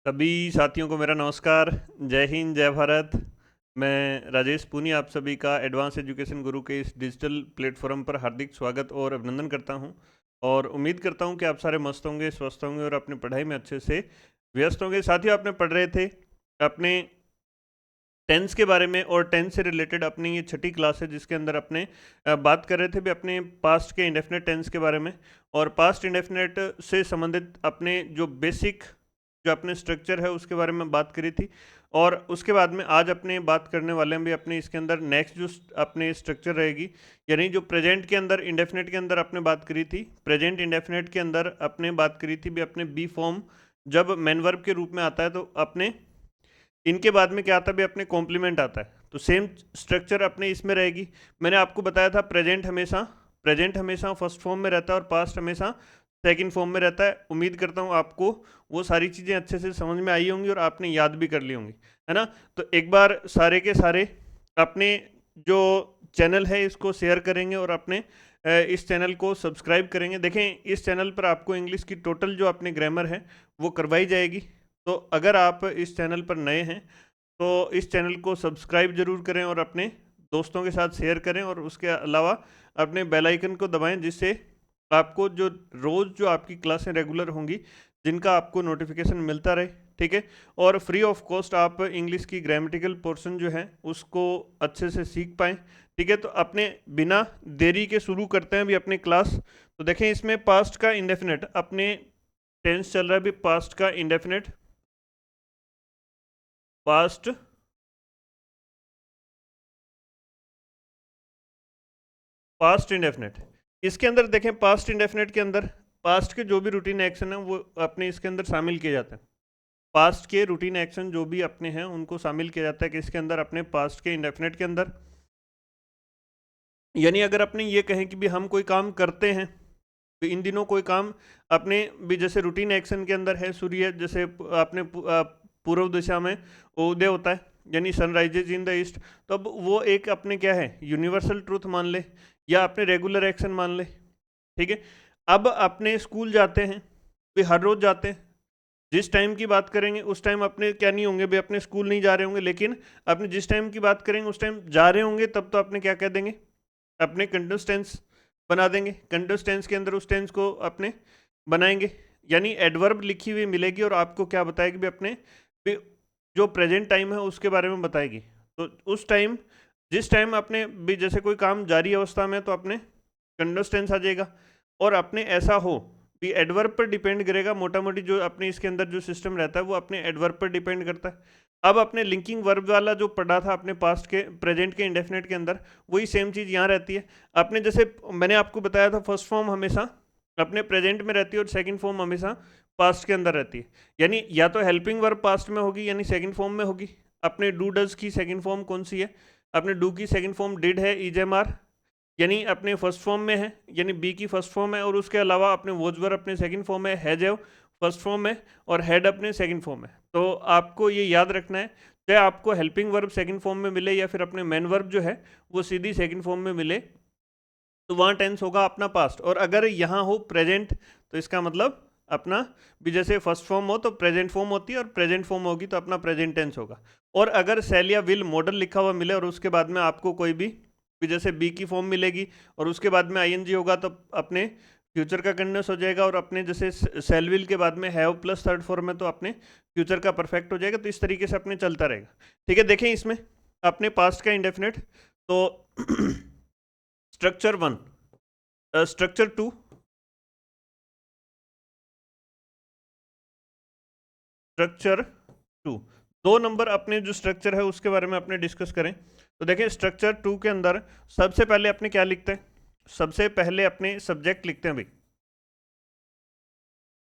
सभी साथियों को मेरा नमस्कार। जय हिंद, जय भारत। मैं राजेश पूनी आप सभी का एडवांस एजुकेशन गुरु के इस डिजिटल प्लेटफॉर्म पर हार्दिक स्वागत और अभिनंदन करता हूं और उम्मीद करता हूं कि आप सारे मस्त होंगे, स्वस्थ होंगे और अपनी पढ़ाई में अच्छे से व्यस्त होंगे। साथियों, आपने पढ़ रहे थे अपने टेंस के बारे में और टेंस से रिलेटेड अपनी ये छठी क्लास है जिसके अंदर अपने बात कर रहे थे भी अपने पास्ट के इंडेफिनेट टेंस के बारे में और पास्ट इंडेफिनेट से संबंधित अपने जो बेसिक जो अपने स्ट्रक्चर है उसके बारे में बात करी थी। और उसके बाद में आज अपने बात करने वाले हैं भी अपने इसके अंदर नेक्स्ट जो अपने स्ट्रक्चर रहेगी, यानी जो प्रेजेंट के अंदर इंडेफिनेट के अंदर अपने बात करी थी, प्रेजेंट इंडेफिनेट के अंदर अपने बात करी थी भी अपने बी फॉर्म जब मेन वर्ब के रूप में आता है तो अपने इनके बाद में क्या आता है भी अपने कॉम्प्लीमेंट आता है, तो सेम स्ट्रक्चर अपने इसमें रहेगी। मैंने आपको बताया था प्रेजेंट हमेशा फर्स्ट फॉर्म में रहता है और पास्ट हमेशा सेकंड फॉर्म में रहता है। उम्मीद करता हूँ आपको वो सारी चीज़ें अच्छे से समझ में आई होंगी और आपने याद भी कर ली होंगी, है ना। तो एक बार सारे के सारे अपने जो चैनल है इसको शेयर करेंगे और अपने इस चैनल को सब्सक्राइब करेंगे। देखें, इस चैनल पर आपको इंग्लिश की टोटल जो अपने ग्रामर है वो करवाई जाएगी। तो अगर आप इस चैनल पर नए हैं तो इस चैनल को सब्सक्राइब जरूर करें और अपने दोस्तों के साथ शेयर करें और उसके अलावा अपने बेल आइकन को दबाएं जिससे आपको जो रोज़ जो आपकी क्लासें रेगुलर होंगी जिनका आपको नोटिफिकेशन मिलता रहे, ठीक है। और फ्री ऑफ कॉस्ट आप इंग्लिश की ग्रामेटिकल पोर्शन जो है उसको अच्छे से सीख पाएँ, ठीक है। तो अपने बिना देरी के शुरू करते हैं अभी अपनी क्लास। तो देखें, इसमें पास्ट का इंडेफिनेट अपने टेंस चल रहा है अभी, पास्ट का इंडेफिनेट, पास्ट पास्ट इंडेफिनेट। इसके अंदर देखें, पास्ट इंडेफिनेट के अंदर पास्ट के जो भी रूटीन एक्शन है वो अपने इसके अंदर शामिल किए जाते हैं। पास्ट के रूटीन एक्शन जो भी अपने हैं उनको शामिल किया जाता है कि इसके अंदर अपने पास्ट के इंडेफिनेट के अंदर। यानी अगर अपने ये कहें कि भी हम कोई काम करते हैं, तो इन दिनों कोई काम अपने भी जैसे रूटीन एक्शन के अंदर है, सूर्य जैसे अपने पूर्व दिशा में उदय होता है यानी सनराइजेज इन द ईस्ट, तो अब वो एक अपने क्या है यूनिवर्सल ट्रूथ मान ले या अपने रेगुलर एक्शन मान ले, ठीक है। अब अपने स्कूल जाते हैं, भी हर रोज जाते हैं, जिस टाइम की बात करेंगे उस टाइम अपने क्या नहीं होंगे भी अपने स्कूल नहीं जा रहे होंगे, लेकिन अपने जिस टाइम की बात करेंगे उस टाइम जा रहे होंगे, तब तो अपने क्या कह देंगे, अपने कंटिन्यूस टेंस बना देंगे। कंटिन्यूस टेंस के अंदर उस टेंस को अपने बनाएंगे, यानी एडवर्ब लिखी हुई मिलेगी और आपको क्या बताएगी भी अपने भी जो प्रेजेंट टाइम है उसके बारे में बताएगी। तो उस टाइम जिस टाइम अपने भी जैसे कोई काम जारी अवस्था में तो अपने कंटिन्यूस टेंस आ जाएगा। और अपने ऐसा हो भी एडवर्ब पर डिपेंड करेगा, मोटा मोटी जो अपने इसके अंदर जो सिस्टम रहता है वो अपने एडवर्ब पर डिपेंड करता है। अब अपने लिंकिंग वर्ब वाला जो पढ़ा था अपने पास्ट के प्रेजेंट के इंडेफिनेट के अंदर, वही सेम चीज़ यहाँ रहती है। अपने जैसे मैंने आपको बताया था फर्स्ट फॉर्म हमेशा अपने प्रेजेंट में रहती है और सेकंड फॉर्म हमेशा पास्ट के अंदर रहती है। यानी या तो हेल्पिंग वर्ब पास्ट में होगी यानी सेकंड फॉर्म में होगी। अपने डू डज की सेकंड फॉर्म कौन सी है, अपने डू की सेकंड फॉर्म डिड है, ईजेमार, यानी अपने फर्स्ट फॉर्म में है, यानी बी की फर्स्ट फॉर्म है। और उसके अलावा अपने वोजवर अपने सेकंड फॉर्म है, हैज फर्स्ट फॉर्म है और हेड अपने सेकंड फॉर्म है। तो आपको ये याद रखना है, चाहे आपको हेल्पिंग वर्ब सेकंड फॉर्म में मिले या फिर अपने मेन वर्ब जो है वो सीधी सेकंड फॉर्म में मिले, तो वहाँ टेंस होगा अपना पास्ट। और अगर यहाँ हो प्रेजेंट तो इसका मतलब अपना भी जैसे फर्स्ट फॉर्म हो तो प्रेजेंट फॉर्म होती है और प्रेजेंट फॉर्म होगी तो अपना प्रेजेंट टेंस होगा। और अगर सेल या विल मॉडल लिखा हुआ मिले और उसके बाद में आपको कोई भी जैसे बी की फॉर्म मिलेगी और उसके बाद में आईएनजी होगा तो अपने फ्यूचर का कंटिन्यूस हो जाएगा। और अपने जैसे सेल विल के बाद में हैव प्लस थर्ड फॉर्म में तो अपने फ्यूचर का परफेक्ट हो जाएगा। तो इस तरीके से अपने चलता रहेगा, ठीक है। देखें इसमें अपने पास्ट का इंडेफिनेट, तो structure one, structure two, structure two, दो नंबर अपने जो स्ट्रक्चर है उसके बारे में अपने डिस्कस करें। तो देखें स्ट्रक्चर टू के अंदर सबसे पहले अपने क्या लिखते हैं, सबसे पहले अपने सब्जेक्ट लिखते हैं भाई,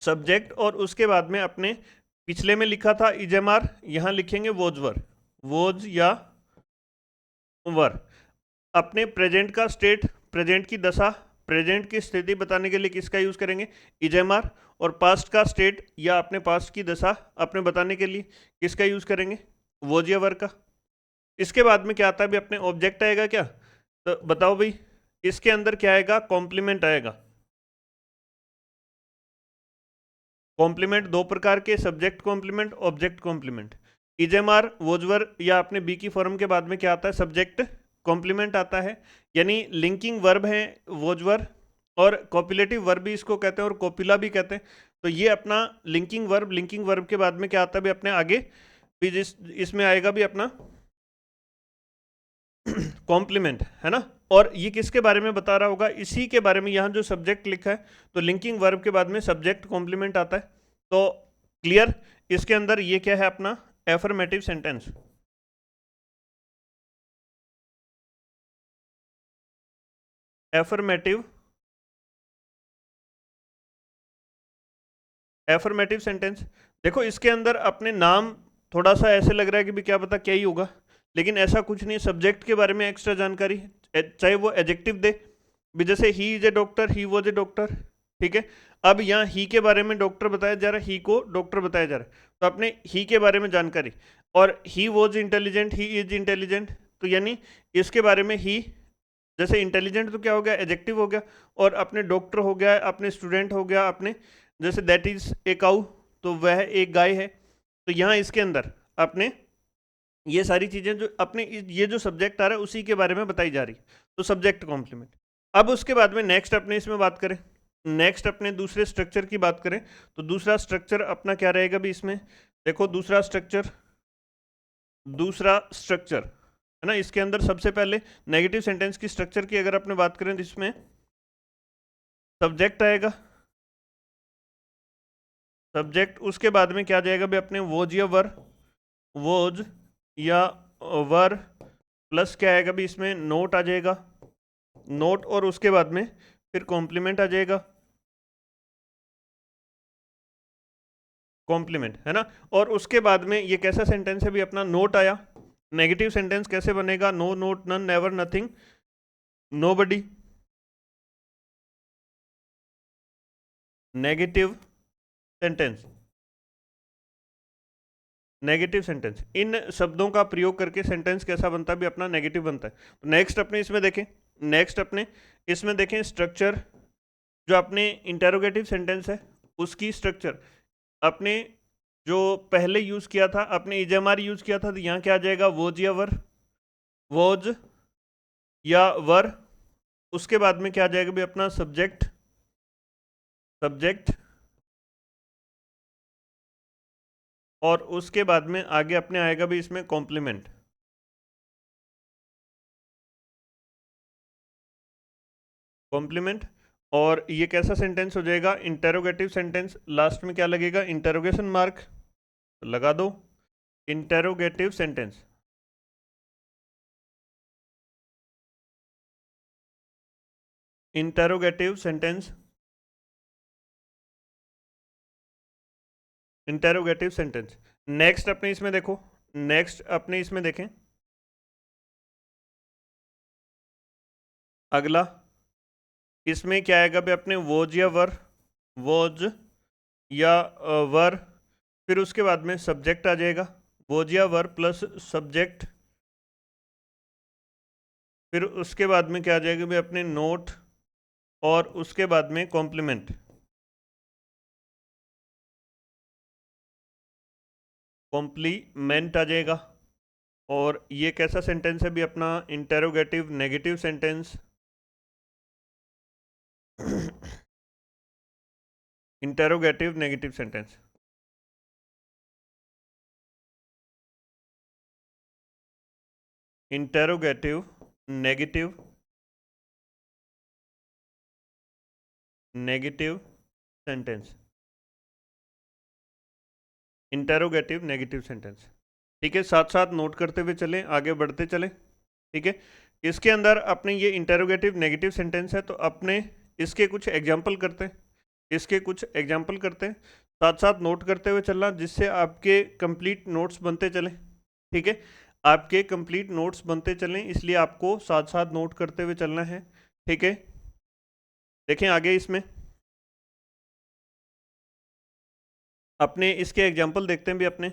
सब्जेक्ट। और उसके बाद में अपने पिछले में लिखा था इजेमार, यहां लिखेंगे वोजवर, वोज या वर। अपने प्रेजेंट का स्टेट, प्रेजेंट की दशा, प्रेजेंट की स्थिति बताने के लिए किसका यूज करेंगे, इजेमार। और पास्ट का स्टेट या अपने पास्ट की दशा अपने बताने के लिए किसका यूज करेंगे, वोजियावर का। इसके बाद में क्या आता है भी अपने ऑब्जेक्ट आएगा क्या, तो बताओ भाई इसके अंदर क्या आएगा, कॉम्प्लीमेंट आएगा। कॉम्प्लीमेंट दो प्रकार के, सब्जेक्ट कॉम्प्लीमेंट, ऑब्जेक्ट कॉम्प्लीमेंट। इजेमार वोजवर या अपने बी की फॉर्म के बाद में क्या आता है, सब्जेक्ट कॉम्प्लीमेंट आता है, यानी लिंकिंग वर्ब है वोजवर, और कॉपुलेटिव वर्ब भी इसको कहते हैं और कॉपुला भी कहते हैं। तो ये अपना लिंकिंग वर्ब के बाद में क्या आता है भी अपने आगे भी इसमें आएगा भी अपना कॉम्प्लीमेंट, है ना। और ये किसके बारे में बता रहा होगा, इसी के बारे में। यहाँ जो सब्जेक्ट लिखा है तो लिंकिंग वर्ब के बाद में सब्जेक्ट कॉम्प्लीमेंट आता है। तो क्लियर, इसके अंदर ये क्या है अपना affirmative sentence. Affirmative affirmative sentence. देखो इसके अंदर अपने नाम थोड़ा सा ऐसे लग रहा है कि भी क्या पता क्या ही होगा, लेकिन ऐसा कुछ नहीं। सब्जेक्ट के बारे में एक्स्ट्रा जानकारी, चाहे वो एडजेक्टिव दे भी, जैसे he is a doctor, he was a doctor, ठीक है। अब यहाँ ही के बारे में डॉक्टर बताया जा रहा है, ही को डॉक्टर बताया जा रहा है, तो अपने ही के बारे में जानकारी। और he was intelligent, he is intelligent, तो यानी इसके बारे में ही, जैसे इंटेलिजेंट तो क्या हो गया, एडजेक्टिव हो गया, और अपने डॉक्टर हो गया, अपने स्टूडेंट हो गया, अपने जैसे दैट इज ए काउ, तो वह एक गाय है। तो यहाँ इसके अंदर अपने ये सारी चीजें जो अपने ये जो सब्जेक्ट आ रहा है उसी के बारे में बताई जा रही है, तो सब्जेक्ट कॉम्प्लीमेंट। अब उसके बाद में नेक्स्ट अपने इसमें बात करें, नेक्स्ट अपने दूसरे स्ट्रक्चर की बात करें, तो दूसरा स्ट्रक्चर अपना क्या रहेगा भी इसमें, देखो दूसरा स्ट्रक्चर है ना। इसके अंदर सबसे पहले नेगेटिव सेंटेंस की स्ट्रक्चर की अगर अपने बात करें तो इसमें सब्जेक्ट आएगा, सब्जेक्ट, उसके बाद में क्या जाएगा भी अपने वोज या वर, वोज या वर, प्लस क्या आएगा भी इसमें नोट आ जाएगा, नोट, और उसके बाद में फिर कॉम्प्लीमेंट आ जाएगा, कॉम्प्लीमेंट, है ना। और उसके बाद में ये कैसा सेंटेंस है भी अपना, नोट आया। नेगेटिव सेंटेंस कैसे बनेगा, no, not, none, never, nothing, nobody. Negative sentence, negative sentence, इन शब्दों का प्रयोग करके सेंटेंस कैसा बनता है भी अपना, नेगेटिव बनता है। तो नेक्स्ट अपने इसमें देखें, नेक्स्ट अपने इसमें देखें स्ट्रक्चर, जो अपने इंटेरोगेटिव सेंटेंस है उसकी स्ट्रक्चर अपने जो पहले यूज किया था, अपने इजेमार यूज किया था, तो यहाँ क्या आ जाएगा, वोज या वर, वोज या वर। उसके बाद में क्या आ जाएगा भी अपना सब्जेक्ट, सब्जेक्ट, और उसके बाद में आगे अपने आएगा भी इसमें कॉम्प्लीमेंट, कॉम्प्लीमेंट। और ये कैसा सेंटेंस हो जाएगा, इंटेरोगेटिव सेंटेंस। लास्ट में क्या लगेगा, इंटेरोगेशन मार्क लगा दो, interrogative sentence, interrogative sentence, interrogative sentence. Next अपने इसमें देखो, नेक्स्ट अपने इसमें देखें अगला, इसमें क्या आएगा भी अपने वोज या वर, वोज या वर, फिर उसके बाद में सब्जेक्ट आ जाएगा, वोज या वर प्लस सब्जेक्ट, फिर उसके बाद में क्या आ जाएगा भी अपने नोट, और उसके बाद में कॉम्प्लीमेंट, कॉम्प्लीमेंट आ जाएगा। और ये कैसा सेंटेंस है भी अपना, interrogative negative sentence, interrogative negative sentence, interrogative negative, negative sentence, interrogative negative sentence. ठीक है, साथ साथ नोट करते हुए चलें, आगे बढ़ते चलें। ठीक है, इसके अंदर अपने ये इंटेरोगेटिव नेगेटिव सेंटेंस है, तो अपने इसके कुछ एग्जाम्पल करते हैं, इसके कुछ एग्जाम्पल करते हैं, साथ साथ नोट करते हुए चलना, जिससे आपके कंप्लीट नोट्स बनते चलें। ठीक है, आपके कंप्लीट नोट्स बनते चलें, इसलिए आपको साथ साथ नोट करते हुए चलना है। ठीक है, देखें आगे इसमें अपने इसके एग्जाम्पल देखते हैं भी अपने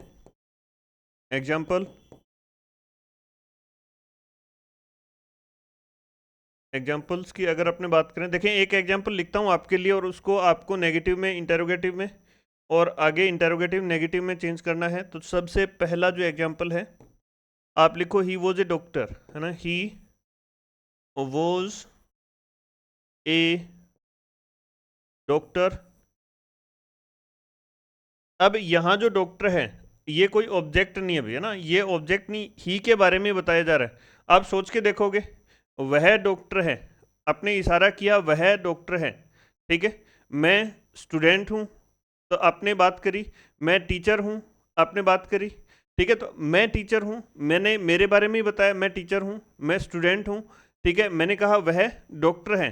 एग्जाम्पल, एग्जाम्पल्स की अगर अपने बात करें, देखें एक एग्जाम्पल लिखता हूँ आपके लिए और उसको आपको नेगेटिव में, इंटेरोगेटिव में और आगे इंटेरोगेटिव नेगेटिव में चेंज करना है। तो सबसे पहला जो एग्जांपल है आप लिखो ही वॉज ए डॉक्टर, है ना, ही वॉज ए डॉक्टर। अब यहाँ जो डॉक्टर है ये कोई ऑब्जेक्ट नहीं है भैया ना, ये ऑब्जेक्ट नहीं, ही के बारे में बताया जा रहा है। आप सोच के देखोगे वह डॉक्टर है, आपने इशारा किया वह डॉक्टर है, ठीक है। मैं स्टूडेंट हूँ तो आपने बात करी, मैं टीचर हूँ आपने बात करी, ठीक है। तो मैं टीचर हूँ, मैंने मेरे बारे में ही बताया, मैं टीचर हूँ, मैं स्टूडेंट हूँ, ठीक है। मैंने कहा वह डॉक्टर है,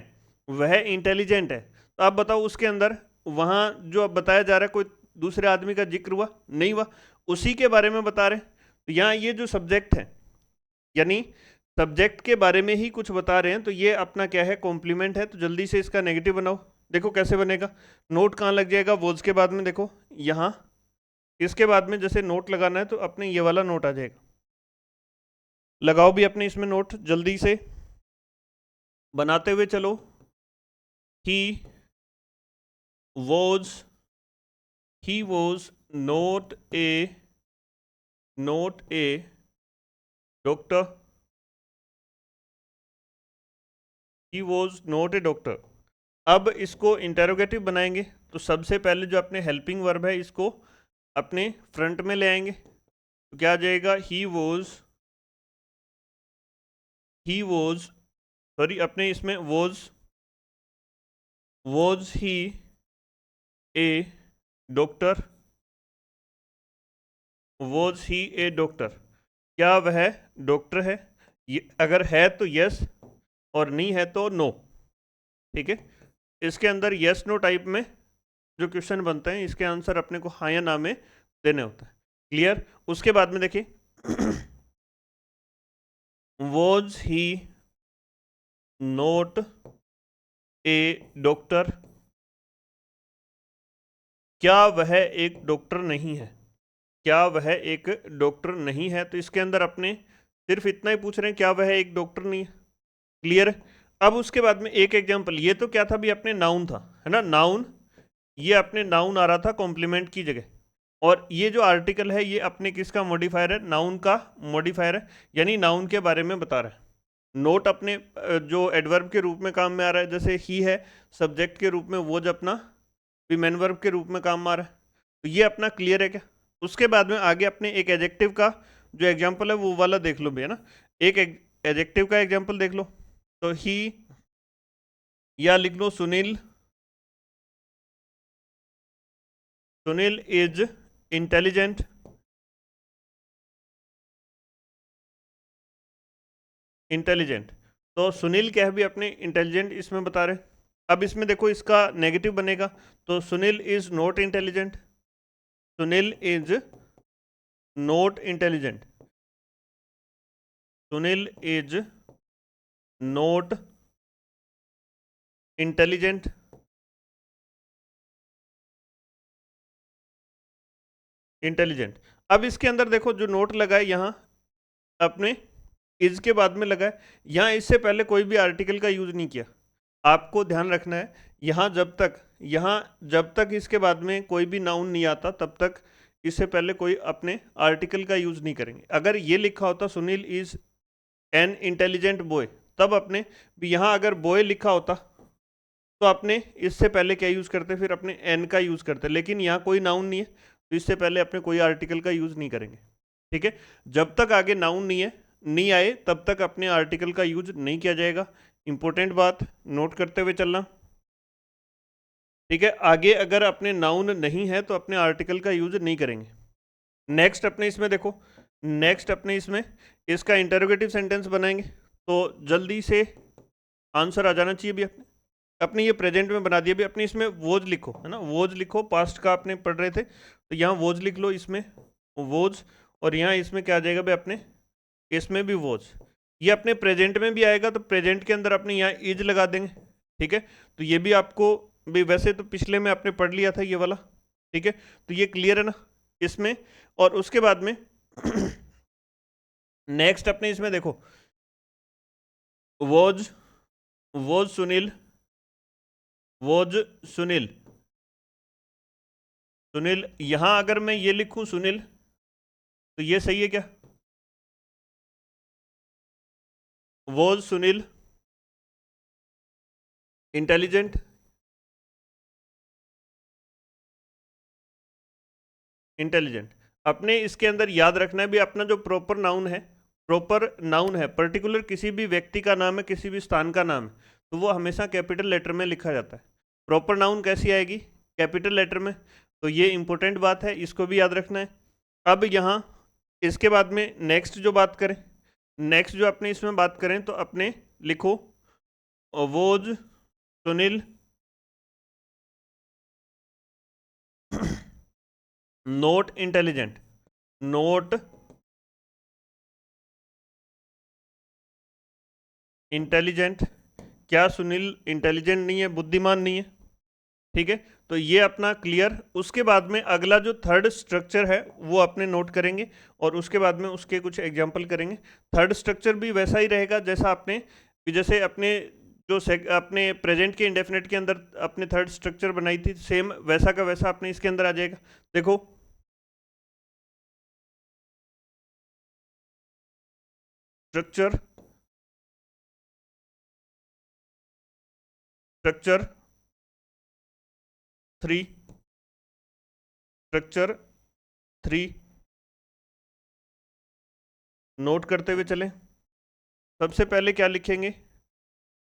वह इंटेलिजेंट है। तो आप बताओ उसके अंदर वहाँ जो अब बताया जा रहा है कोई दूसरे आदमी का जिक्र हुआ नहीं हुआ, उसी के बारे में बता रहे हैं। तो यहाँ ये जो सब्जेक्ट है यानी सब्जेक्ट के बारे में ही कुछ बता रहे हैं, तो ये अपना क्या है, कॉम्प्लीमेंट है। तो जल्दी से इसका नेगेटिव बनाओ। देखो कैसे बनेगा, नोट कहाँ लग जाएगा, वॉज के बाद में, देखो यहाँ इसके बाद में जैसे नोट लगाना है तो अपने ये वाला नोट आ जाएगा। लगाओ भी अपने इसमें नोट जल्दी से बनाते हुए चलो। He was not A doctor, he was not a doctor. अब इसको इंटेरोगेटिव बनाएंगे तो सबसे पहले जो अपने हेल्पिंग वर्ब है इसको अपने फ्रंट में ले आएंगे। तो क्या आ जाएगा, ही वॉज सॉरी अपने इसमें was he A doctor, was he A doctor. क्या वह डॉक्टर है, ये अगर है तो यस और नहीं है तो नो, ठीक है। इसके अंदर यस नो टाइप में जो क्वेश्चन बनते हैं इसके आंसर अपने को हाँ या ना में देने होता है। क्लियर। उसके बाद में देखिए was he note A doctor, क्या वह एक डॉक्टर नहीं है, क्या वह एक डॉक्टर नहीं है। तो इसके अंदर अपने सिर्फ इतना ही पूछ रहे हैं क्या वह एक डॉक्टर नहीं है। क्लियर। अब उसके बाद में एक एग्जांपल, ये तो क्या था भी अपने नाउन था, है ना, नाउन, ये अपने नाउन आ रहा था कॉम्प्लीमेंट की जगह, और ये जो आर्टिकल है ये अपने किसका मॉडिफायर है, नाउन का मॉडिफायर है, यानी नाउन के बारे में बता रहा है। नोट अपने जो एडवर्ब के रूप में काम में आ रहा है, जैसे ही है सब्जेक्ट के रूप में, वो जो अपना भी मेन वर्ब के रूप में काम में आ रहा है। तो ये अपना क्लियर है क्या। उसके बाद में आगे अपने एक एडजेक्टिव का जो एग्जांपल है वो वाला देख लो भैया ना, एक एडजेक्टिव का एग्जांपल देख लो। तो ही, या लिख लो Sunil, Sunil is intelligent, intelligent. तो सुनील क्या है भी अपने इंटेलिजेंट इसमें बता रहे। अब इसमें देखो इसका नेगेटिव बनेगा, तो Sunil is not intelligent, Sunil is not intelligent, Sunil is not intelligent, intelligent. अब इसके अंदर देखो जो नोट लगा है यहाँ अपने इज के बाद में लगा है, यहाँ इससे पहले कोई भी आर्टिकल का यूज नहीं किया। आपको ध्यान रखना है यहाँ जब तक इसके बाद में कोई भी नाउन नहीं आता तब तक इससे पहले कोई अपने आर्टिकल का यूज नहीं करेंगे। अगर ये लिखा होता Sunil is an intelligent boy, तब अपने भी यहाँ अगर बॉय लिखा होता तो अपने इससे पहले क्या यूज करते, फिर अपने एन का यूज करते। लेकिन यहाँ कोई नाउन नहीं है तो इससे पहले अपने कोई आर्टिकल का यूज नहीं करेंगे, ठीक है। जब तक आगे नाउन नहीं आए तब तक अपने आर्टिकल का यूज नहीं किया जाएगा। इंपॉर्टेंट बात नोट करते हुए चलना, ठीक है। आगे अगर अपने नाउन नहीं है तो अपने आर्टिकल का यूज नहीं करेंगे। नेक्स्ट अपने इसमें देखो, नेक्स्ट अपने इसमें इसका इंटरोगेटिव सेंटेंस बनाएंगे। तो जल्दी से आंसर आ जाना चाहिए भी अपने अपने ये प्रेजेंट में बना दिया भी अपने इसमें वोज लिखो, है ना, वोज लिखो, पास्ट का आपने पढ़ रहे थे तो यहाँ वोज लिख लो इसमें वोज, और यहाँ इसमें क्या आ जाएगा भाई अपने इसमें भी वोज। ये अपने प्रेजेंट में भी आएगा तो प्रेजेंट के अंदर अपने यहाँ इज लगा देंगे, ठीक है। तो ये भी आपको भी वैसे तो पिछले में आपने पढ़ लिया था ये वाला, ठीक है। तो ये क्लियर है ना इसमें। और उसके बाद में नेक्स्ट अपने इसमें देखो was, was Sunil, was Sunil, Sunil, यहां अगर मैं ये लिखूं सुनील, तो ये सही है क्या? Was Sunil intelligent? इंटेलिजेंट। अपने इसके अंदर याद रखना है भी, अपना जो प्रॉपर नाउन है, पर्टिकुलर किसी भी व्यक्ति का नाम है, किसी भी स्थान का नाम है, तो वो हमेशा कैपिटल लेटर में लिखा जाता है। प्रॉपर नाउन कैसी आएगी? कैपिटल लेटर में। तो ये इंपॉर्टेंट बात है, इसको भी याद रखना है। अब यहाँ इसके बाद में नेक्स्ट जो बात करें, नेक्स्ट जो अपने इसमें बात करें, तो अपने लिखो was Sunil not intelligent. Not intelligent. क्या सुनील इंटेलिजेंट नहीं है, बुद्धिमान नहीं है? ठीक है, तो ये अपना क्लियर। उसके बाद में अगला जो थर्ड स्ट्रक्चर है वो अपने नोट करेंगे, और उसके बाद में उसके कुछ एग्जांपल करेंगे। थर्ड स्ट्रक्चर भी वैसा ही रहेगा जैसा आपने, जैसे अपने जो अपने प्रेजेंट के इंडेफिनिट के अंदर अपने थर्ड स्ट्रक्चर बनाई थी, सेम वैसा का वैसा अपने इसके अंदर आ जाएगा। देखो, स्ट्रक्चर स्ट्रक्चर 3, स्ट्रक्चर 3, नोट करते हुए चलें। सबसे पहले क्या लिखेंगे?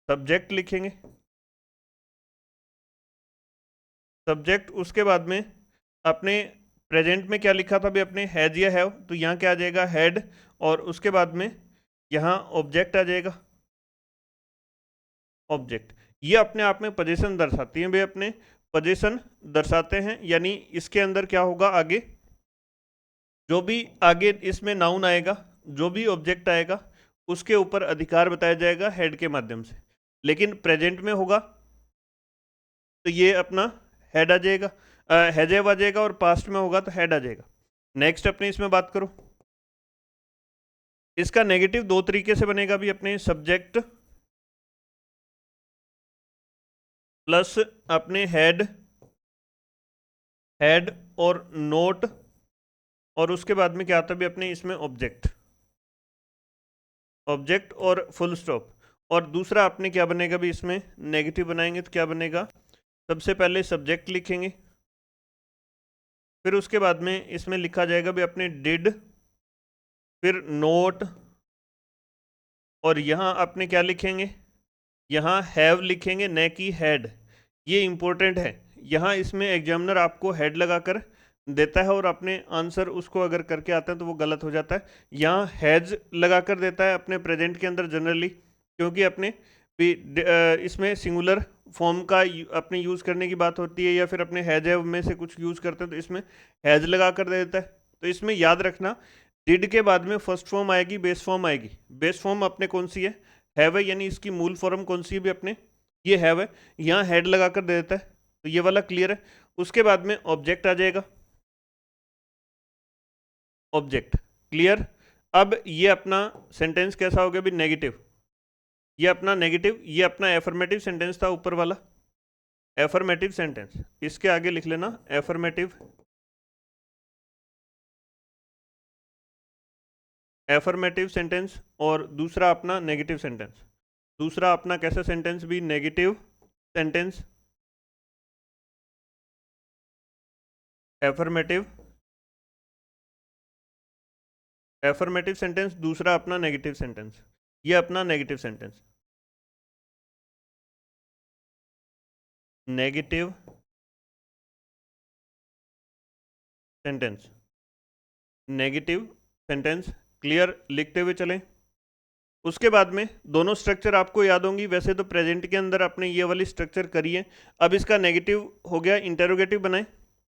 सब्जेक्ट लिखेंगे, सब्जेक्ट। उसके बाद में अपने प्रेजेंट में क्या लिखा था भी अपने, हैज या हैव, तो यहाँ क्या आ जाएगा? हैड। और उसके बाद में यहाँ ऑब्जेक्ट आ जाएगा, ऑब्जेक्ट। ये अपने आप में पोजीशन दर्शाती हैं भाई, अपने पोजीशन दर्शाते हैं। यानी इसके अंदर क्या होगा आगे, जो भी आगे इसमें नाउन आएगा, जो भी ऑब्जेक्ट आएगा, उसके ऊपर अधिकार बताया जाएगा हेड के माध्यम से। लेकिन प्रेजेंट में होगा तो ये अपना हेड आ जाएगा, हैजेव आ जाएगा, और पास्ट में होगा तो हेड आ जाएगा। नेक्स्ट अपने इसमें बात करो, इसका नेगेटिव दो तरीके से बनेगा भी अपने, सब्जेक्ट प्लस अपने हेड, हेड और नोट, और उसके बाद में क्या आता है भी अपने इसमें ऑब्जेक्ट, ऑब्जेक्ट और फुल स्टॉप। और दूसरा अपने क्या बनेगा भी, इसमें नेगेटिव बनाएंगे तो क्या बनेगा? सबसे पहले सब्जेक्ट लिखेंगे, फिर उसके बाद में इसमें लिखा जाएगा भी अपने डिड, फिर नोट, और यहाँ अपने क्या लिखेंगे? यहाँ हैव लिखेंगे, न कि हैड। ये इंपॉर्टेंट है, यहाँ इसमें एग्जामिनर आपको हेड लगाकर देता है, और अपने आंसर उसको अगर करके आता है तो वो गलत हो जाता है। यहाँ हैज लगाकर देता है अपने प्रेजेंट के अंदर जनरली, क्योंकि अपने इसमें सिंगुलर फॉर्म का अपने यूज़ करने की बात होती है, या फिर अपने हैज हैव में से कुछ यूज़ करते हैं तो इसमें हैज लगा कर दे देता है। तो इसमें याद रखना, डिड के बाद में फर्स्ट फॉर्म आएगी, बेस फॉर्म आएगी। बेस फॉर्म अपने कौन सी है? हैव है, यानी इसकी मूल फॉर्म कौन सी है भी अपने? ये हैव है। यहाँ हेड लगा कर दे देता है, तो ये वाला क्लियर है। उसके बाद में ऑब्जेक्ट आ जाएगा, ऑब्जेक्ट क्लियर। अब ये अपना सेंटेंस कैसा हो गया भी? नेगेटिव। ये अपना नेगेटिव, ये अपना एफर्मेटिव सेंटेंस था ऊपर वाला, एफर्मेटिव सेंटेंस। इसके आगे लिख लेना एफर्मेटिव, एफर्मेटिव सेंटेंस। और दूसरा अपना नेगेटिव सेंटेंस। दूसरा अपना कैसा सेंटेंस भी? Negative sentence, affirmative, affirmative sentence. दूसरा अपना नेगेटिव सेंटेंस, ये अपना negative sentence, negative sentence, negative sentence. Clear, लिखते हुए चलें। उसके बाद में दोनों स्ट्रक्चर आपको याद होंगी, वैसे तो प्रेजेंट के अंदर आपने ये वाली स्ट्रक्चर करी है। अब इसका नेगेटिव हो गया, इंटेरोगेटिव बनाए।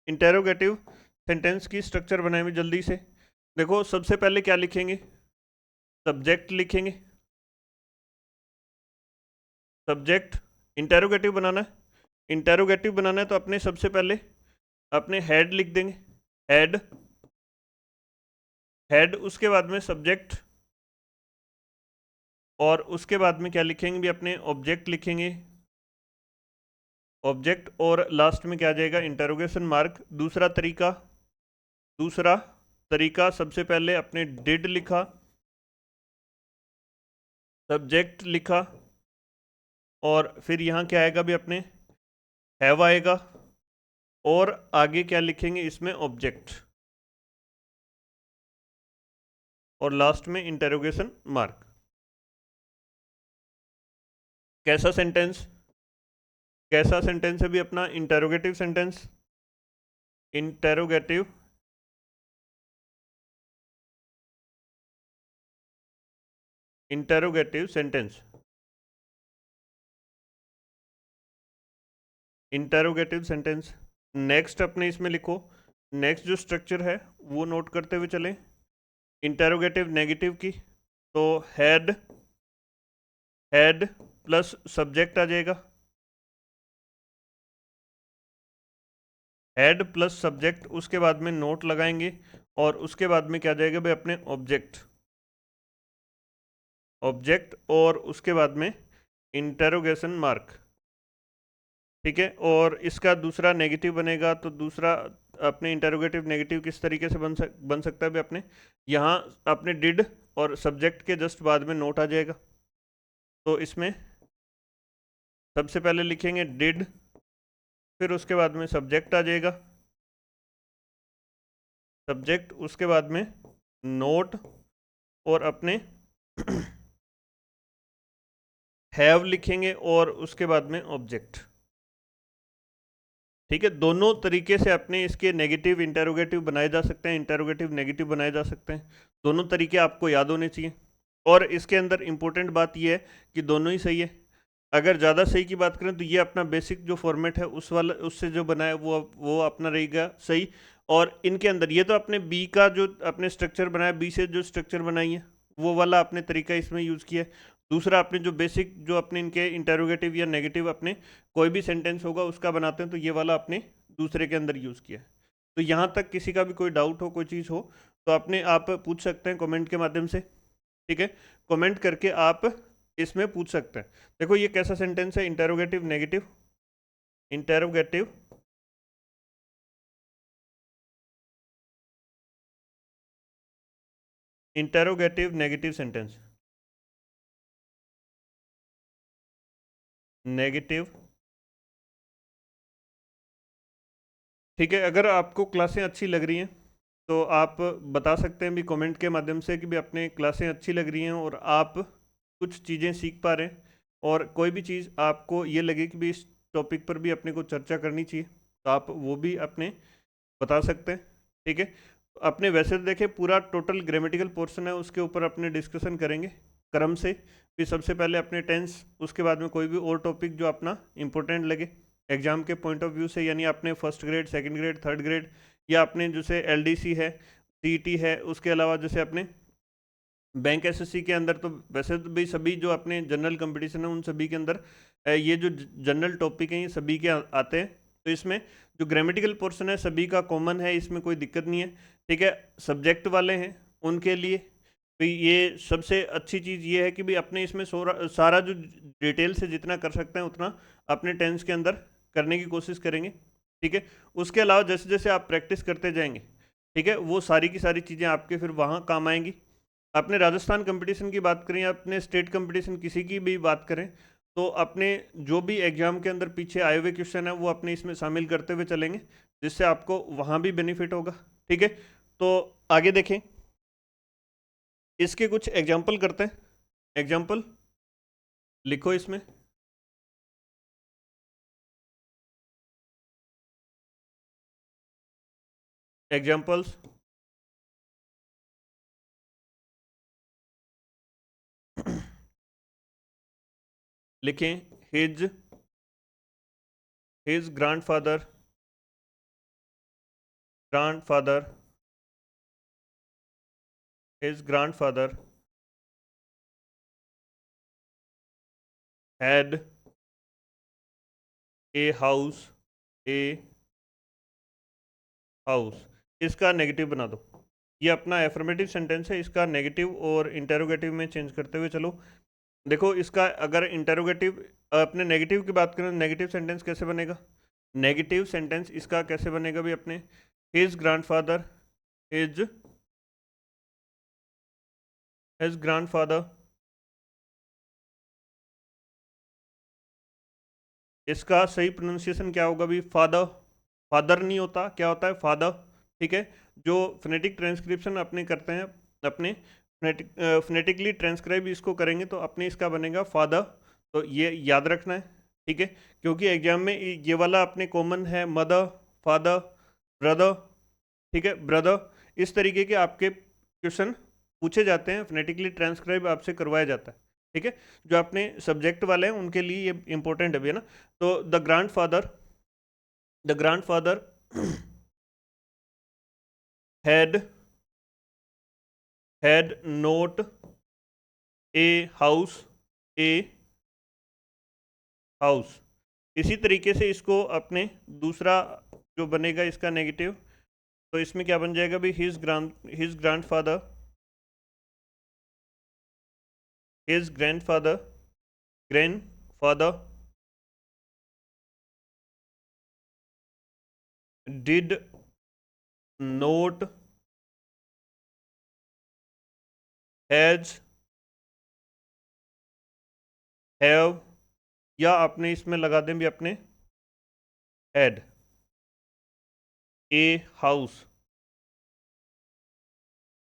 इंटेरोगेटिव सेंटेंस की स्ट्रक्चर बनाए हुए जल्दी से। देखो, सबसे पहले क्या लिखेंगे? सब्जेक्ट लिखेंगे, सब्जेक्ट। इंटेरोगेटिव बनाना है, इंटेरोगेटिव बनाना है तो अपने सबसे पहले अपने हेड लिख देंगे, हेड, हेड। उसके बाद में सब्जेक्ट, और उसके बाद में क्या लिखेंगे भी अपने? ऑब्जेक्ट लिखेंगे, ऑब्जेक्ट और लास्ट में क्या आ जाएगा, इंटरोगेशन मार्क। दूसरा तरीका सबसे पहले अपने डिड लिखा, सब्जेक्ट लिखा, और फिर यहाँ क्या आएगा भी अपने हैव आएगा, और आगे क्या लिखेंगे इसमें ऑब्जेक्ट, और लास्ट में इंटरोगेशन मार्क। कैसा सेंटेंस है भी अपना, interrogative sentence, interrogative sentence, interrogative sentence. Next अपने इसमें लिखो, नेक्स्ट जो स्ट्रक्चर है वो नोट करते हुए चलें, इंटरोगेटिव नेगेटिव की, तो हैड प्लस सब्जेक्ट आ जाएगा, हैड प्लस सब्जेक्ट, उसके बाद में नोट लगाएंगे, और उसके बाद में क्या आ जाएगा भाई अपने ऑब्जेक्ट, और उसके बाद में इंटरोगेशन मार्क। ठीक है, और इसका दूसरा नेगेटिव बनेगा, तो दूसरा अपने इंटरोगेटिव नेगेटिव किस तरीके से बन सकता है भी अपने, यहाँ अपने डिड और सब्जेक्ट के जस्ट बाद में नोट आ जाएगा। तो इसमें सबसे पहले लिखेंगे डिड, फिर उसके बाद में सब्जेक्ट आ जाएगा, सब्जेक्ट, उसके बाद में नोट, और अपने हैव लिखेंगे, और उसके बाद में ऑब्जेक्ट। ठीक है, दोनों तरीके से अपने इसके नेगेटिव इंटरोगेटिव बनाए जा सकते हैं, इंटरोगेटिव नेगेटिव बनाए जा सकते हैं। दोनों तरीके आपको याद होने चाहिए, और इसके अंदर इंपॉर्टेंट बात यह है कि दोनों ही सही है। अगर ज़्यादा सही की बात करें तो ये अपना बेसिक जो फॉर्मेट है उस वाला, उससे जो बना है वो अपना रहेगा सही। और इनके अंदर ये तो अपने बी का जो अपने स्ट्रक्चर बनाया, बी से जो स्ट्रक्चर बनाई है वो वाला आपने तरीका इसमें यूज़ किया है। दूसरा आपने जो बेसिक जो अपने इनके इंटरोगेटिव या नेगेटिव अपने कोई भी सेंटेंस होगा उसका बनाते हैं, तो ये वाला आपने दूसरे के अंदर यूज़ किया है। तो यहाँ तक किसी का भी कोई डाउट हो, कोई चीज़ हो, तो अपने आप पूछ सकते हैं कमेंट के माध्यम से। ठीक है, कमेंट करके आप इसमें पूछ सकते हैं। देखो ये कैसा सेंटेंस है, interrogative negative, interrogative interrogative negative sentence, negative. ठीक है, अगर आपको क्लासें अच्छी लग रही हैं तो आप बता सकते हैं भी कमेंट के माध्यम से कि भी अपने क्लासें अच्छी लग रही हैं और आप कुछ चीज़ें सीख पा रहे हैं, और कोई भी चीज़ आपको ये लगे कि भी इस टॉपिक पर भी अपने को चर्चा करनी चाहिए, तो आप वो भी अपने बता सकते हैं। ठीक है, अपने वैसे तो देखें पूरा टोटल ग्रामेटिकल पोर्शन है उसके ऊपर अपने डिस्कशन करेंगे क्रम से। फिर सबसे पहले अपने टेंस, उसके बाद में कोई भी और टॉपिक जो अपना इंपॉर्टेंट लगे एग्जाम के पॉइंट ऑफ व्यू से, यानी अपने first grade, second grade, third grade, या अपने जैसे एलडीसी है, सीईटी है, उसके अलावा जैसे अपने बैंक एसएससी के अंदर, तो वैसे तो भाई सभी जो अपने जनरल कंपटीशन है उन सभी के अंदर ये जो जनरल टॉपिक हैं ये सभी के आते हैं। तो इसमें जो ग्रामेटिकल पोर्शन है सभी का कॉमन है, इसमें कोई दिक्कत नहीं है। ठीक है, सब्जेक्ट वाले हैं उनके लिए भी ये सबसे अच्छी चीज़ ये है कि भाई अपने इसमें सारा जो डिटेल से जितना कर सकते हैं उतना अपने टेंस के अंदर करने की कोशिश करेंगे। ठीक है, उसके अलावा जैसे जैसे आप प्रैक्टिस करते जाएंगे, ठीक है, वो सारी की सारी चीज़ें आपके फिर वहाँ काम आएंगी। अपने राजस्थान कंपटीशन की बात करें या अपने स्टेट कंपटीशन किसी की भी बात करें, तो अपने जो भी एग्जाम के अंदर पीछे आए हुए क्वेश्चन है वो अपने इसमें शामिल करते हुए चलेंगे, जिससे आपको वहाँ भी बेनिफिट होगा। ठीक है, तो आगे देखें, इसके कुछ एग्जाम्पल करते हैं। एग्जाम्पल लिखो इसमें, एग्जाम्पल्स। लिखें his his grandfather grandfather his grandfather had a house a house. इसका नेगेटिव बना दो। ये अपना एफर्मेटिव सेंटेंस है, इसका नेगेटिव और इंटेरोगेटिव में चेंज करते हुए चलो। देखो इसका अगर इंटरोगेटिव अपने नेगेटिव की बात करें, नेगेटिव सेंटेंस कैसे बनेगा? नेगेटिव सेंटेंस इसका कैसे बनेगा भी अपने? His grandfather, his his grandfather, इसका सही प्रोनाउंसिएशन क्या होगा भी? फादर। फादर नहीं होता, क्या होता है? फादर। ठीक है, जो फोनेटिक ट्रांसक्रिप्शन अपने करते हैं, अपने फोनेटिकली ट्रांसक्राइब इसको करेंगे तो अपने इसका बनेगा फादर। तो ये याद रखना है, ठीक है, क्योंकि एग्जाम में ये वाला अपने कॉमन है, मदर, फादर, ब्रदर। ठीक है, ब्रदर। इस तरीके के आपके क्वेश्चन पूछे जाते हैं, फोनेटिकली ट्रांसक्राइब आपसे करवाया जाता है। ठीक है, जो अपने सब्जेक्ट वाले हैं उनके लिए ये इंपॉर्टेंट है भैया ना। तो the grand father had had note a house, a house. इसी तरीके से इसको अपने दूसरा जो बनेगा इसका नेगेटिव, तो इसमें क्या बन जाएगा भी? His grandfather, his grandfather did note has have, या आपने इसमें लगा दें भी अपने हैड ए हाउस।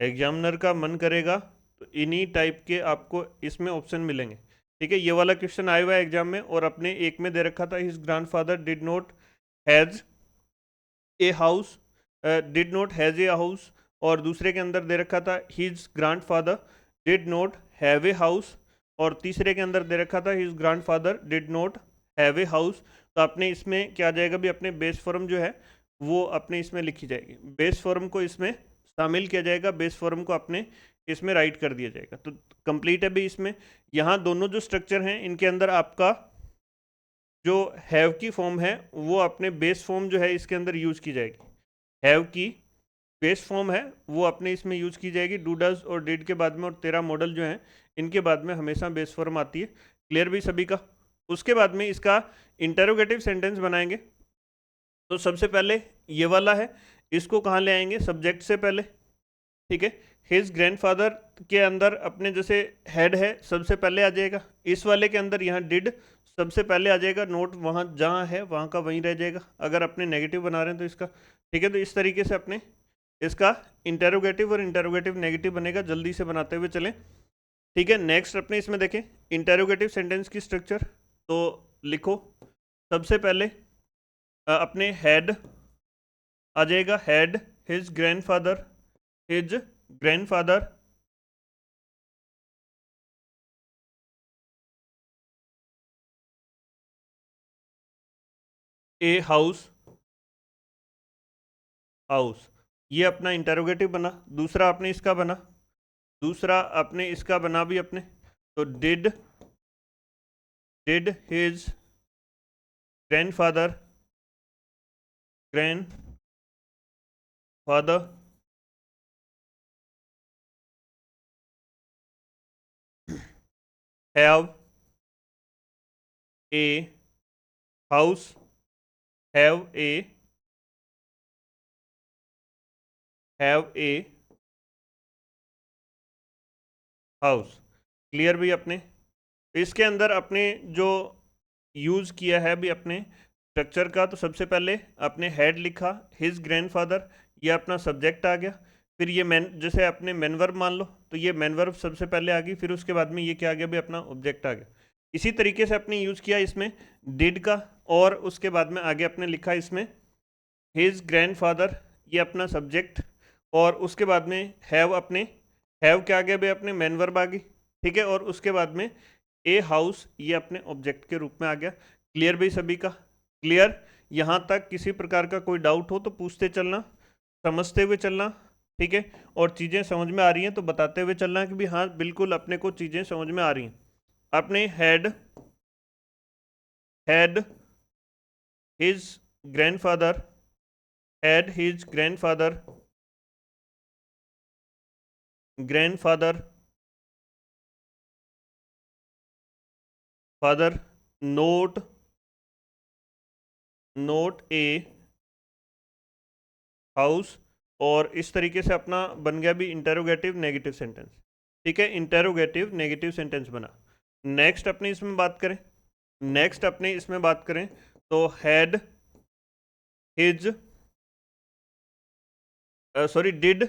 एग्जामिनर का मन करेगा तो इन्हीं टाइप के आपको इसमें ऑप्शन मिलेंगे। ठीक है, ये वाला क्वेश्चन आया हुआ है एग्जाम में, और अपने एक में दे रखा था his grandfather did not has a house, did not has a house, और दूसरे के अंदर दे रखा था his grandfather did not have a house, और तीसरे के अंदर दे रखा था his grandfather did not have a house. तो आपने इसमें क्या आ जाएगा भी? अपने बेस फॉर्म जो है वो अपने इसमें लिखी जाएगी, बेस फॉर्म को इसमें शामिल किया जाएगा, बेस फॉर्म को अपने इसमें राइट कर दिया जाएगा। तो कंप्लीट है भी इसमें। यहाँ दोनों जो स्ट्रक्चर हैं इनके अंदर आपका जो हैव की फॉर्म है वो अपने बेस फॉर्म जो है इसके अंदर यूज की जाएगी। हैव की बेस फॉर्म है वो अपने इसमें यूज की जाएगी, डू डज और डिड के बाद में, और तेरा मॉडल जो है इनके बाद में हमेशा बेस फॉर्म आती है। क्लियर भी सभी का? उसके बाद में इसका इंटरोगेटिव सेंटेंस बनाएंगे। तो सबसे पहले ये वाला है, इसको कहाँ ले आएंगे? सब्जेक्ट से पहले। ठीक है, हिज ग्रैंडफादर के अंदर अपने जैसे हेड है सबसे पहले आ जाएगा, इस वाले के अंदर यहाँ डिड सबसे पहले आ जाएगा, नोट वहाँ जहाँ है वहाँ का वहीं रह जाएगा अगर अपने नेगेटिव बना रहे हैं तो इसका। ठीक है, तो इस तरीके से अपने इसका इंटेरोगेटिव और इंटेरोगेटिव नेगेटिव बनेगा, जल्दी से बनाते हुए चलें। ठीक है, नेक्स्ट अपने इसमें देखें इंटेरोगेटिव सेंटेंस की स्ट्रक्चर। तो लिखो सबसे पहले अपने हेड आ जाएगा, head his grandfather, his grandfather a house, house. ये अपना इंटेरोगेटिव बना। दूसरा आपने इसका बना, दूसरा आपने इसका बना भी अपने, तो did his grandfather grandfather have a house, have A have a house. Clear भी अपने? इसके अंदर अपने जो यूज़ किया है भी अपने स्ट्रक्चर का, तो सबसे पहले अपने हेड लिखा, हिज ग्रैंडफादर, ये अपना सब्जेक्ट आ गया। फिर ये मैन, जैसे अपने मैन वर्ब मान लो, तो ये मैन वर्ब सबसे पहले आ गई, फिर उसके बाद में ये क्या आ गया भी? अपना ऑब्जेक्ट आ गया। इसी तरीके से अपने यूज़ किया इसमें डिड का, और उसके बाद में आगे अपने लिखा इसमें हिज ग्रैंडफादर, ये अपना सब्जेक्ट, और उसके बाद में हैव, अपने हैव क्या आ गया भाई? अपने मैन वर्ब आ गई। ठीक है, और उसके बाद में ए हाउस, ये अपने ऑब्जेक्ट के रूप में आ गया। क्लियर भाई सभी का? क्लियर? यहाँ तक किसी प्रकार का कोई डाउट हो तो पूछते चलना, समझते हुए चलना। ठीक है, और चीज़ें समझ में आ रही हैं तो बताते हुए चलना कि भी हाँ बिल्कुल अपने को चीज़ें समझ में आ रही हैं। अपने had had his grandfather, had his grandfather father note A house, और इस तरीके से अपना बन गया भी इंटेरोगेटिव नेगेटिव सेंटेंस। ठीक है, इंटेरोगेटिव नेगेटिव सेंटेंस बना। नेक्स्ट अपने इसमें बात करें तो had his sorry did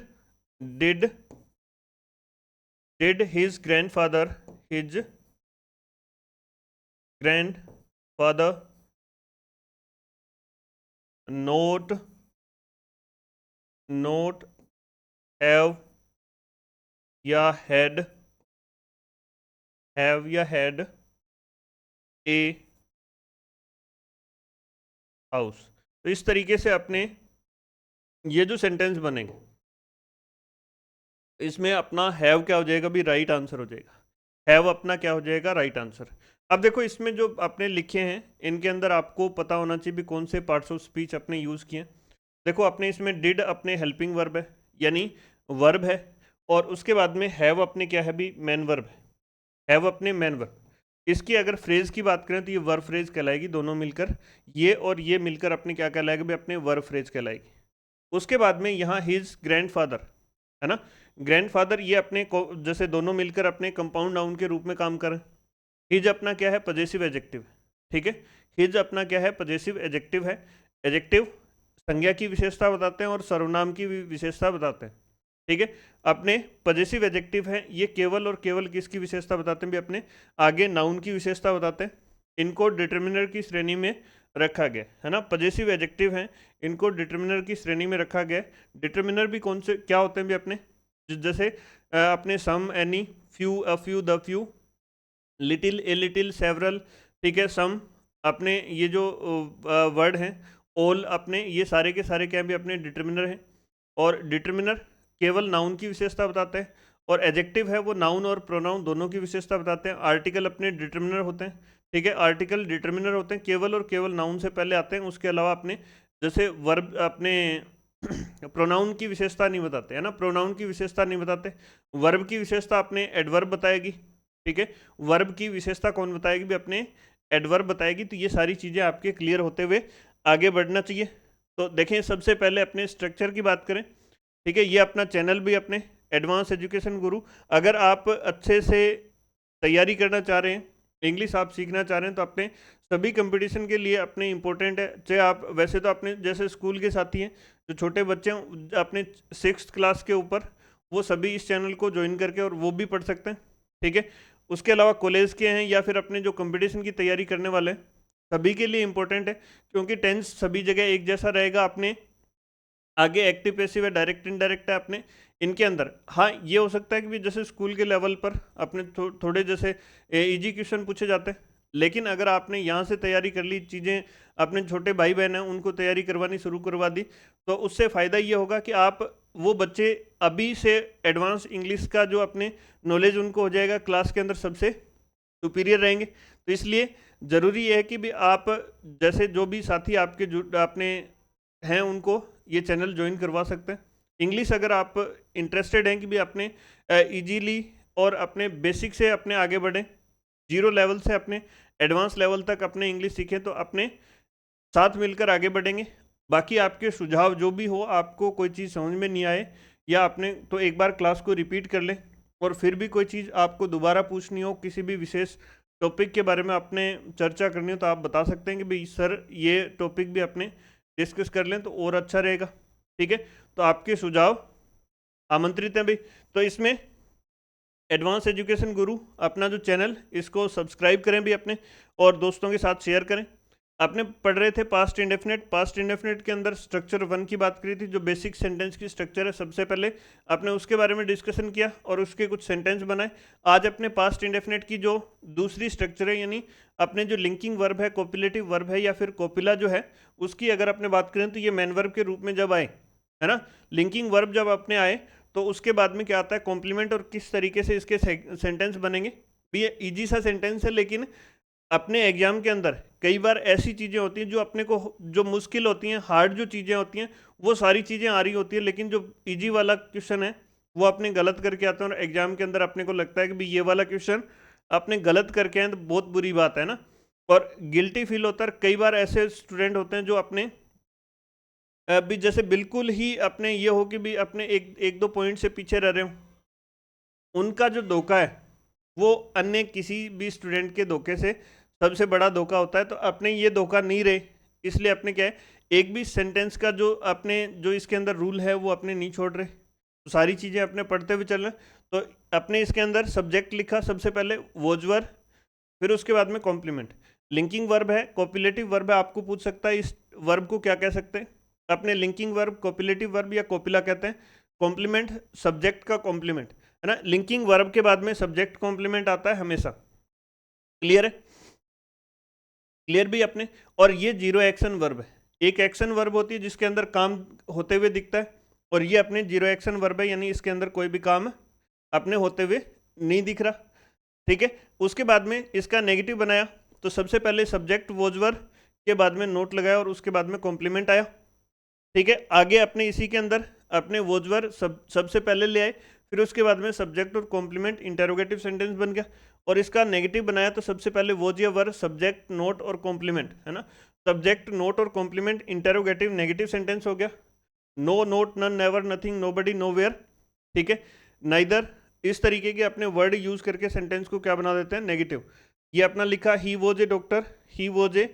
his grandfather note have या हैड ए हाउस। तो इस तरीके से अपने ये जो सेंटेंस बनेंगे, इसमें अपना हैव क्या हो जाएगा भी, राइट आंसर हो जाएगा। हैव अपना क्या हो जाएगा, राइट आंसर। अब देखो इसमें जो आपने लिखे हैं इनके अंदर आपको पता होना चाहिए भी कौन से पार्ट्स ऑफ स्पीच अपने यूज़ किए। देखो अपने इसमें डिड अपने हेल्पिंग वर्ब है, यानी वर्ब है, और उसके बाद में हैव अपने क्या है भी, मैन वर्ब है। हैव अपने मैन वर्ब। इसकी अगर फ्रेज की बात करें तो ये वर्ब फ्रेज कहलाएगी, दोनों मिलकर, ये और ये मिलकर अपने क्या कहलाएगा भी, अपने वर्ब फ्रेज कहलाएगी। उसके बाद में यहाँ हिज ग्रैंडफादर है ना, ग्रैंडफादर ये अपने जैसे दोनों मिलकर अपने कंपाउंड नाउन के रूप में काम करें। हिज अपना क्या है, पजेसिव एडजेक्टिव। ठीक है, हिज अपना क्या है, पजेसिव एडजेक्टिव है। एडजेक्टिव संज्ञा की विशेषता बताते हैं और सर्वनाम की भी विशेषता बताते हैं। ठीक है, अपने पजेसिव एडजेक्टिव है, ये केवल और केवल किसकी विशेषता बताते हैं भी, अपने आगे नाउन की विशेषता बताते हैं। इनको डिटर्मिनर की श्रेणी में रखा गया है ना, पजेसिव एडजेक्टिव हैं, इनको डिटर्मिनर की श्रेणी में रखा गया। डिटर्मिनर भी कौन से क्या होते हैं भी अपने, जैसे अपने some, any, few, a few, the few, little, a little, several. ठीक है, सम अपने ये जो वर्ड हैं, ऑल अपने ये सारे के सारे क्या भी अपने डिटर्मिनर हैं। और डिटर्मिनर केवल नाउन की विशेषता बताते हैं, और एडजेक्टिव है वो नाउन और प्रोनाउन दोनों की विशेषता बताते हैं। आर्टिकल अपने डिटर्मिनर होते हैं। ठीक है, आर्टिकल डिटर्मिनर होते हैं, केवल और केवल नाउन से पहले आते हैं। उसके अलावा अपने जैसे वर्ब अपने प्रोनाउन की विशेषता नहीं बताते है ना, प्रोनाउन की विशेषता नहीं बताते। वर्ब की विशेषता अपने एडवर्ब बताएगी। ठीक है, वर्ब की विशेषता कौन बताएगी भी, अपने एडवर्ब बताएगी। तो ये सारी चीज़ें आपके क्लियर होते हुए आगे बढ़ना चाहिए। तो देखें सबसे पहले अपने स्ट्रक्चर की बात करें। ठीक है, ये अपना चैनल भी अपने एडवांस एजुकेशन गुरु। अगर आप अच्छे से तैयारी करना चाह रहे हैं, इंग्लिश आप सीखना चाह रहे हैं, तो अपने सभी कंपटीशन के लिए अपने इम्पोर्टेंट है। चाहे आप वैसे तो अपने जैसे स्कूल के साथी हैं, जो छोटे बच्चे हैं अपने 6th क्लास के ऊपर, वो सभी इस चैनल को ज्वाइन करके और वो भी पढ़ सकते हैं। ठीक है, उसके अलावा कॉलेज के हैं या फिर अपने जो कंपटीशन की तैयारी करने वाले हैं, सभी के लिए इम्पोर्टेंट है, क्योंकि टेंस सभी जगह एक जैसा रहेगा। अपने आगे एक्टिव पैसिव है, डायरेक्ट इनडायरेक्ट है अपने इनके अंदर। हाँ, ये हो सकता है कि भी जैसे स्कूल के लेवल पर अपने थोड़े जैसे इजी क्वेश्चन पूछे जाते हैं, लेकिन अगर आपने यहाँ से तैयारी कर ली, चीज़ें अपने छोटे भाई बहन हैं उनको तैयारी करवानी शुरू करवा दी, तो उससे फ़ायदा ये होगा कि आप वो बच्चे अभी से एडवांस इंग्लिश का जो अपने नॉलेज उनको हो जाएगा, क्लास के अंदर सबसे सुपीरियर रहेंगे। तो इसलिए ज़रूरी ये है कि भी आप जैसे जो भी साथी आपके जो अपने हैं उनको ये चैनल ज्वाइन करवा सकते हैं। इंग्लिश अगर आप इंटरेस्टेड हैं कि भी अपने इजीली और अपने बेसिक से अपने आगे बढ़ें, जीरो लेवल से अपने एडवांस लेवल तक अपने इंग्लिश सीखें, तो अपने साथ मिलकर आगे बढ़ेंगे। बाकी आपके सुझाव जो भी हो, आपको कोई चीज़ समझ में नहीं आए या आपने तो एक बार क्लास को रिपीट कर लें, और फिर भी कोई चीज़ आपको दोबारा पूछनी हो, किसी भी विशेष टॉपिक के बारे में आपने चर्चा करनी हो, तो आप बता सकते हैं कि भाई सर ये टॉपिक भी अपने डिस्कस कर लें तो और अच्छा रहेगा। ठीक है, तो आपके सुझाव आमंत्रित हैं भाई। तो इसमें एडवांस एजुकेशन गुरु अपना जो चैनल, इसको सब्सक्राइब करें भी अपने, और दोस्तों के साथ शेयर करें। आपने पढ़ रहे थे पास्ट इंडेफिनेट के अंदर स्ट्रक्चर 1 की बात करी थी, जो बेसिक सेंटेंस की स्ट्रक्चर है। सबसे पहले आपने उसके बारे में डिस्कशन किया और उसके कुछ सेंटेंस बनाए। आज अपने पास्ट इंडेफिनेट की जो दूसरी स्ट्रक्चर है, यानी अपने जो लिंकिंग वर्ब है, कोपिलेटिव वर्ब है या फिर कोपिला जो है, उसकी अगर अपने बात करें तो ये मैन वर्ब के रूप में जब आए, है ना, लिंकिंग वर्ब जब अपने आए, तो उसके बाद में क्या आता है, कॉम्प्लीमेंट, और किस तरीके से इसके सेंटेंस बनेंगे। ये ईजी सा सेंटेंस है, लेकिन अपने एग्जाम के अंदर कई बार ऐसी चीज़ें होती हैं जो अपने को जो मुश्किल होती हैं, हार्ड जो चीज़ें होती हैं, वो सारी चीज़ें आ रही होती हैं, लेकिन जो इजी वाला क्वेश्चन है वो अपने गलत करके आते हैं, और एग्जाम के अंदर अपने को लगता है कि भाई ये वाला क्वेश्चन आपने गलत करके हैं तो बहुत बुरी बात है ना, और गिल्टी फील होता है। कई बार ऐसे स्टूडेंट होते हैं जो अपने भी जैसे बिल्कुल ही अपने ये हो कि भी अपने एक दो पॉइंट से पीछे रह रहे हो, उनका जो धोखा है वो अन्य किसी भी स्टूडेंट के धोखे से सबसे बड़ा धोखा होता है। तो अपने ये धोखा नहीं रहे, इसलिए अपने क्या है, एक भी सेंटेंस का जो अपने जो इसके अंदर रूल है वो अपने नहीं छोड़ रहे, तो सारी चीज़ें अपने पढ़ते हुए चल रहे हैं। तो अपने इसके अंदर सब्जेक्ट लिखा सबसे पहले वोजवर, फिर उसके बाद में कॉम्प्लीमेंट। लिंकिंग वर्ब है, कॉपिलेटिव वर्ब है, आपको पूछ सकता है इस वर्ब को क्या कह सकते हैं। अपने लिंकिंग वर्ब, कॉपिलेटिव वर्ब या कॉपिला कहते हैं। कॉम्प्लीमेंट सब्जेक्ट का कॉम्प्लीमेंट है ना, लिंकिंग वर्ब के बाद में सब्जेक्ट कॉम्प्लीमेंट आता है हमेशा। क्लियर है, क्लियर भी अपने। और ये जीरो एक्शन वर्ब है, एक एक्शन वर्ब होती है जिसके अंदर काम होते हुए दिखता है, और ये अपने जीरो एक्शन वर्ब है, यानी इसके अंदर कोई भी काम अपने होते हुए नहीं दिख रहा। ठीक है, उसके बाद में इसका नेगेटिव बनाया, तो सबसे पहले सब्जेक्ट वोजवर के बाद में नोट लगाया और उसके बाद में कॉम्प्लीमेंट आया। ठीक है, आगे अपने इसी के अंदर अपने वोजवर सबसे पहले ले आए, फिर उसके बाद में सब्जेक्ट और कॉम्प्लीमेंट, इंटेरोगेटिव सेंटेंस बन गया। और इसका नेगेटिव बनाया तो सबसे पहले वोज या वर, सब्जेक्ट नोट और कॉम्प्लीमेंट, है ना, सब्जेक्ट नोट और कॉम्प्लीमेंट, इंटेरोगेटिव नेगेटिव सेंटेंस हो गया। No, not, none, never, nothing, nobody, nowhere. ठीक है, नाइदर, इस तरीके के अपने वर्ड यूज करके सेंटेंस को क्या बना देते हैं, नेगेटिव। ये अपना लिखा he was a doctor, he was a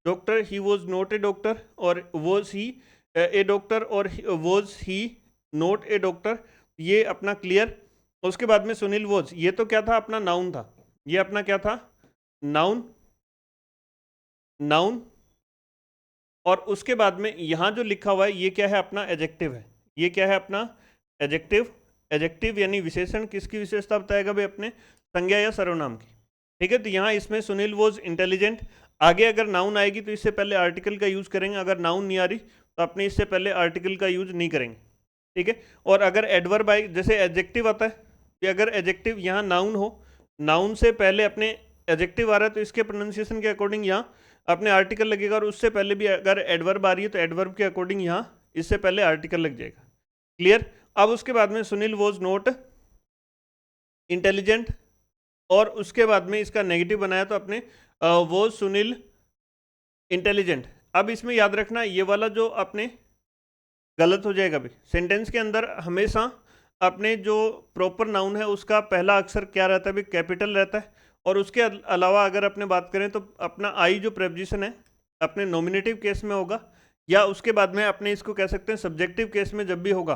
doctor, he was not a doctor, और वॉज ही ए डॉक्टर, और was he not a doctor, ये अपना क्लियर। उसके बाद में सुनील वॉज, ये तो क्या था, अपना नाउन था, ये अपना क्या था, नाउन, नाउन। और उसके बाद में यहाँ जो लिखा हुआ है ये क्या है, अपना एडजेक्टिव है, ये क्या है अपना एडजेक्टिव। एडजेक्टिव यानी विशेषण, किसकी विशेषता बताएगा भाई, अपने संज्ञा या सर्वनाम की। ठीक है, तो यहाँ इसमें सुनील वॉज इंटेलिजेंट, आगे अगर नाउन आएगी तो इससे पहले आर्टिकल का यूज करेंगे, अगर नाउन नहीं आ रही तो अपने इससे पहले आर्टिकल का यूज नहीं करेंगे। ठीक है, और अगर एडवर्ब आए, जैसे एडजेक्टिव आता है, कि अगर एडजेक्टिव यहाँ नाउन हो, नाउन से पहले अपने एडजेक्टिव आ रहा है तो इसके प्रोनाउंसिएशन के अकॉर्डिंग यहाँ अपने आर्टिकल लगेगा, और उससे पहले भी अगर एडवर्ब आ रही है तो एडवर्ब के अकॉर्डिंग यहाँ इससे पहले आर्टिकल लग जाएगा। क्लियर। अब उसके बाद में सुनील वॉज नॉट इंटेलिजेंट, और उसके बाद में इसका नेगेटिव बनाया तो अपने वॉज सुनील इंटेलिजेंट। अब इसमें याद रखना ये वाला जो अपने गलत हो जाएगा भाई, सेंटेंस के अंदर हमेशा अपने जो प्रॉपर नाउन है उसका पहला अक्षर क्या रहता है भाई, कैपिटल रहता है। और उसके अलावा अगर अपने बात करें तो अपना आई जो प्रेपोजिशन है अपने नॉमिनेटिव केस में होगा, या उसके बाद में अपने इसको कह सकते हैं सब्जेक्टिव केस में जब भी होगा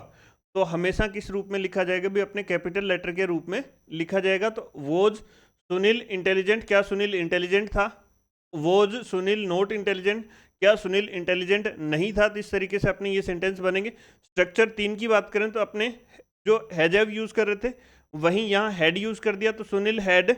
तो हमेशा किस रूप में लिखा जाएगा भी, अपने कैपिटल लेटर के रूप में लिखा जाएगा। तो वोज सुनील इंटेलिजेंट, क्या सुनील इंटेलिजेंट था। वोज सुनील नॉट इंटेलिजेंट, क्या सुनील इंटेलिजेंट नहीं था। तो इस तरीके से अपने ये सेंटेंस बनेंगे। स्ट्रक्चर 3 की बात करें तो अपने जो हैज हैव यूज कर रहे थे वहीं यहाँ हैड यूज कर दिया, तो सुनील हैड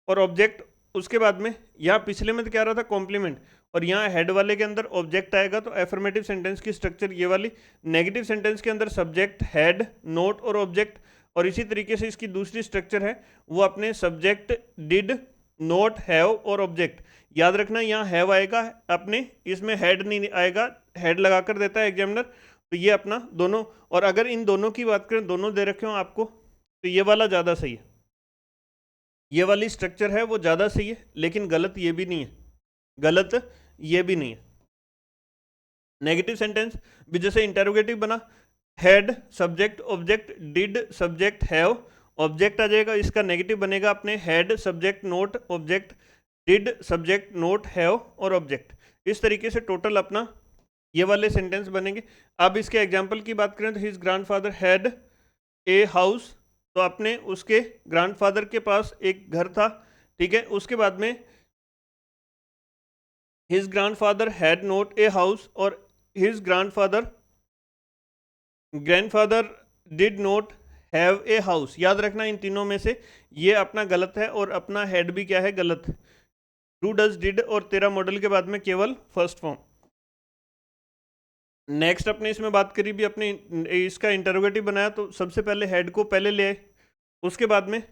और ऑब्जेक्ट। उसके बाद में यहाँ पिछले में तो क्या रहा था, कॉम्प्लीमेंट, और यहाँ हेड वाले के अंदर ऑब्जेक्ट आएगा। तो एफर्मेटिव सेंटेंस की स्ट्रक्चर ये वाली, नेगेटिव सेंटेंस के अंदर सब्जेक्ट, हेड, नोट और ऑब्जेक्ट। और इसी तरीके से इसकी दूसरी स्ट्रक्चर है वो अपने सब्जेक्ट, डिड, नोट, हैव और ऑब्जेक्ट। याद रखना यहाँ हैव आएगा अपने, इसमें हेड नहीं आएगा, हेड लगाकर देता है एग्जामिनर। तो ये अपना दोनों, और अगर इन दोनों की बात करें, दोनों दे रखे हो आपको, तो ये वाला ज़्यादा सही है, ये वाली स्ट्रक्चर है वो ज़्यादा सही है, लेकिन गलत ये भी नहीं है, गलत ये भी नहीं है। नेगेटिव सेंटेंस भी जैसे इंटेरोगेटिव बना, had subject object, did subject have object आ जाएगा, इसका नेगेटिव बनेगा अपने had subject not object, did subject not have और ऑब्जेक्ट। इस तरीके से टोटल अपना ये वाले सेंटेंस बनेंगे। अब इसके एग्जाम्पल की बात करें तो his grandfather had a house, तो अपने उसके ग्रैंडफादर के पास एक घर था। ठीक है, उसके बाद में his grandfather had not a house, और his grandfather did not have a house. याद रखना इन तीनों में से ये अपना गलत है, और अपना हैड भी क्या है, गलत। डू, डज, डिड और तेरा मॉडल के बाद में केवल फर्स्ट फॉर्म। नेक्स्ट अपने इसमें बात करी भी, अपने इसका इंटरोगेटिव बनाया तो सबसे पहले हेड को पहले ले आए, उसके बाद में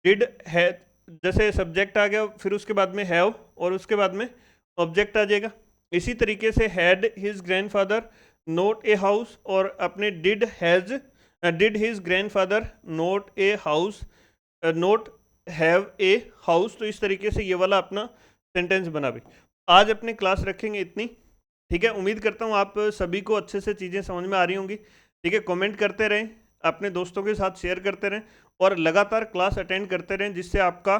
डिड है जैसे सब्जेक्ट आ गया, फिर उसके बाद में हैव और उसके बाद में ऑब्जेक्ट आ जाएगा। इसी तरीके से had his grandfather note A house, और अपने did his grandfather note a house, note have a house, तो इस तरीके से ये वाला अपना सेंटेंस बना भी। आज अपने क्लास रखेंगे इतनी, ठीक है। उम्मीद करता हूँ आप सभी को अच्छे से चीज़ें समझ में आ रही होंगी, ठीक है। कमेंट करते रहें, अपने दोस्तों के साथ शेयर करते रहें और लगातार क्लास अटेंड करते रहें, जिससे आपका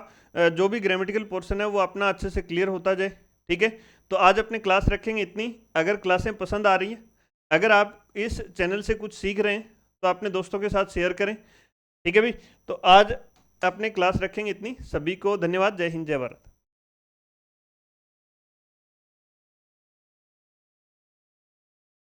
जो भी ग्रामेटिकल पोर्शन है वो अपना अच्छे से क्लियर होता जाए, ठीक है। तो आज अपने क्लास रखेंगे इतनी। अगर क्लासें पसंद आ रही हैं, अगर आप इस चैनल से कुछ सीख रहे हैं, तो अपने दोस्तों के साथ शेयर करें, ठीक है भाई। तो आज अपने क्लास रखेंगे इतनी। सभी को धन्यवाद। जय हिंद, जय भारत।